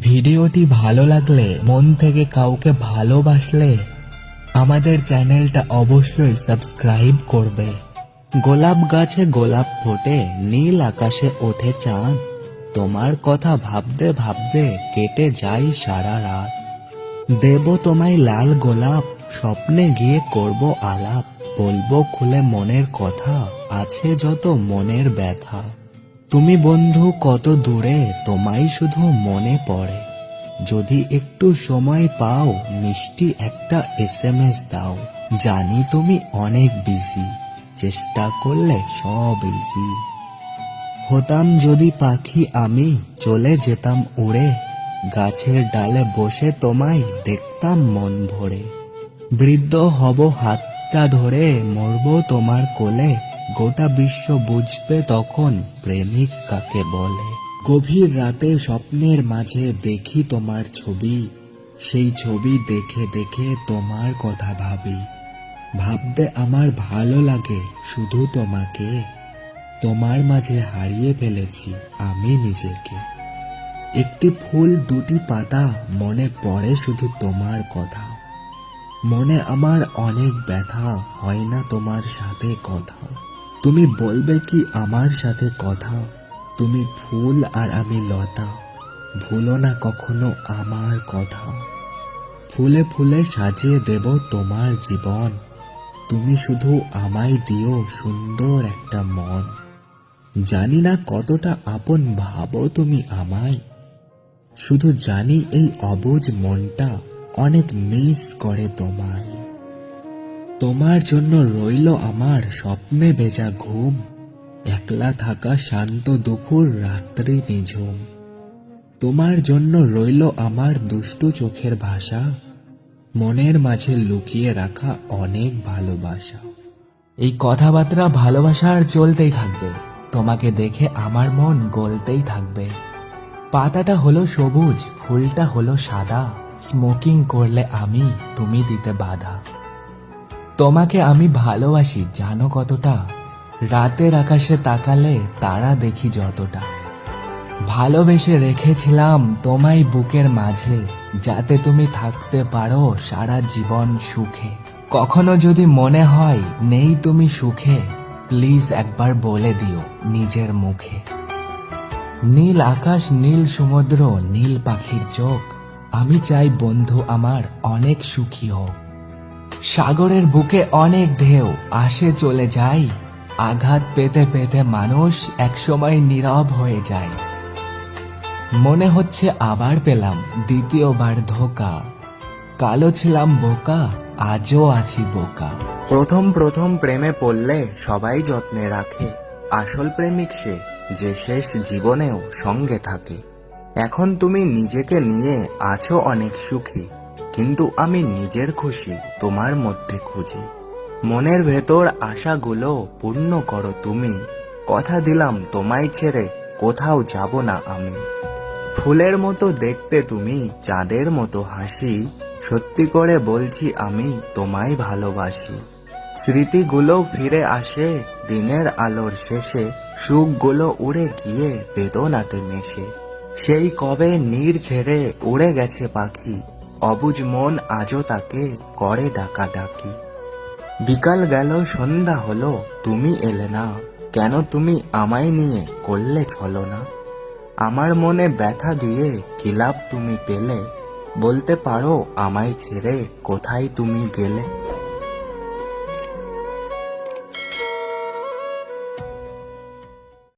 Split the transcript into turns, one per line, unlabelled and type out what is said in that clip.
ভিডিওটি ভালো লাগলে, মন থেকে কাউকে ভালোবাসলে আমাদের চ্যানেলটা অবশ্যই সাবস্ক্রাইব করবে। গোলাপ গাছে গোলাপ ফোটে, নীল আকাশে ওঠে চাঁদ। তোমার কথা ভাবতে ভাবতে কেটে যাই সারা রাত। দেব তোমায় লাল গোলাপ, স্বপ্নে গিয়ে করব আলাপ। বলবো খুলে মনের কথা, আছে যত মনের ব্যথা। তুমি বন্ধু কত দূরে, তোমায় শুধু মনে পড়ে। যদি একটু সময় পাও, মিষ্টি একটা SMS দাও। জানি তুমি অনেক বিজি, চেষ্টা করলে সব ইজি। হতাম যদি পাখি আমি, চলে যেতাম উড়ে। গাছের ডালে বসে তোমায় দেখতাম মন ভরে। বৃদ্ধ হব হাতটা ধরে, মরব তোমার কোলে। গোটা বিশ্ব বুঝবে তখন প্রেমিক কাকে বলে। গভীর রাতে স্বপ্নের মাঝে দেখি তোমার ছবি। সেই ছবি দেখে দেখে তোমার কথা ভাবি। ভাবতে আমার ভালো লাগে শুধু তোমাকে। তোমার মাঝে হারিয়ে ফেলেছি আমি নিজেকে। একটি ফুল দুটি পাতা, মনে পড়ে শুধু তোমার কথা। মনে আমার অনেক ব্যথা, হয় না তোমার সাথে কথা। তুমি বলবে কি আমার সাথে কথা? তুমি ফুল আর আমি লতা, ভুলো না কখনো আমার কথা। ফুলে ফুলে সাজিয়ে দেব তোমার জীবন। তুমি শুধু আমায় দিও সুন্দর একটা মন। জানি না কতটা আপন ভাবো তুমি আমায়। শুধু জানি এই অবুঝ মনটা অনেক মিস করে তোমায়। তোমার জন্য রইল আমার স্বপ্নে ভেজা ঘুম। একলা থাকা শান্ত দুপুর রাত্রি নিঝুম। তোমার জন্য রইল আমার দুষ্টু চোখের ভাষা। মনের মাঝে লুকিয়ে রাখা অনেক ভালোবাসা। এই কথাবার্তা ভালোবাসার চলতেই থাকবে। তোমাকে দেখে আমার মন গলতেই থাকবে। পাতাটা হলো সবুজ, ফুলটা হলো সাদা। স্মোকিং করলে আমি, তুমি দিতে বাধা। তোমাকে আমি ভালোবাসি জানো কতটা। রাতের আকাশে তাকালে তারা দেখি যতটা। ভালোবেসে রেখেছিলাম তোমায় বুকের মাঝে, যাতে তুমি থাকতে পারো সারা জীবন সুখে। কখনো যদি মনে হয় নেই তুমি সুখে, প্লিজ একবার বলে দিও নিজের মুখে। নীল আকাশ, নীল সমুদ্র, নীল পাখির চোখ। আমি চাই বন্ধু আমার অনেক সুখী হোক। সাগরের বুকে অনেক ঢেউ আসে চলে যায়। আঘাত পেতে পেতে মানুষ একসময় নীরব হয়ে যায়। মনে হচ্ছে আবার পেলাম দ্বিতীয়বার ধোকা। কালো ছিলাম বোকা, আজও আছি বোকা। প্রথম প্রথম প্রেমে পড়লে সবাই যত্নে রাখে। আসল প্রেমিক সে, যে শেষ জীবনেও সঙ্গে থাকে। এখন তুমি নিজেকে নিয়ে আছো অনেক সুখী, কিন্তু আমি নিজের খুশি তোমার মধ্যে খুঁজি। মনের ভেতর আশাগুলো পূর্ণ করো তুমি। কথা দিলাম তোমায় ছেড়ে কোথাও যাব না আমি। ফুলের মতো দেখতে তুমি, চাঁদের মতো হাসি। সত্যি করে বলছি আমি তোমায় ভালোবাসি। স্মৃতিগুলো ফিরে আসে দিনের আলোর শেষে। সুখগুলো উড়ে গিয়ে বেদনাতে মেশে। সেই কবে নীড় ছেড়ে উড়ে গেছে পাখি। অবুঝ মন আজও তাকে করে ডাকাডাকি। বিকাল গেল সন্ধ্যা হলো, তুমি এলে না। কেন তুমি আমায় নিয়ে করলে ছলনা? আমার মনে ব্যথা দিয়ে কি লাভ তুমি পেলে? বলতে পারো আমায় ছেড়ে কোথায় তুমি গেলে?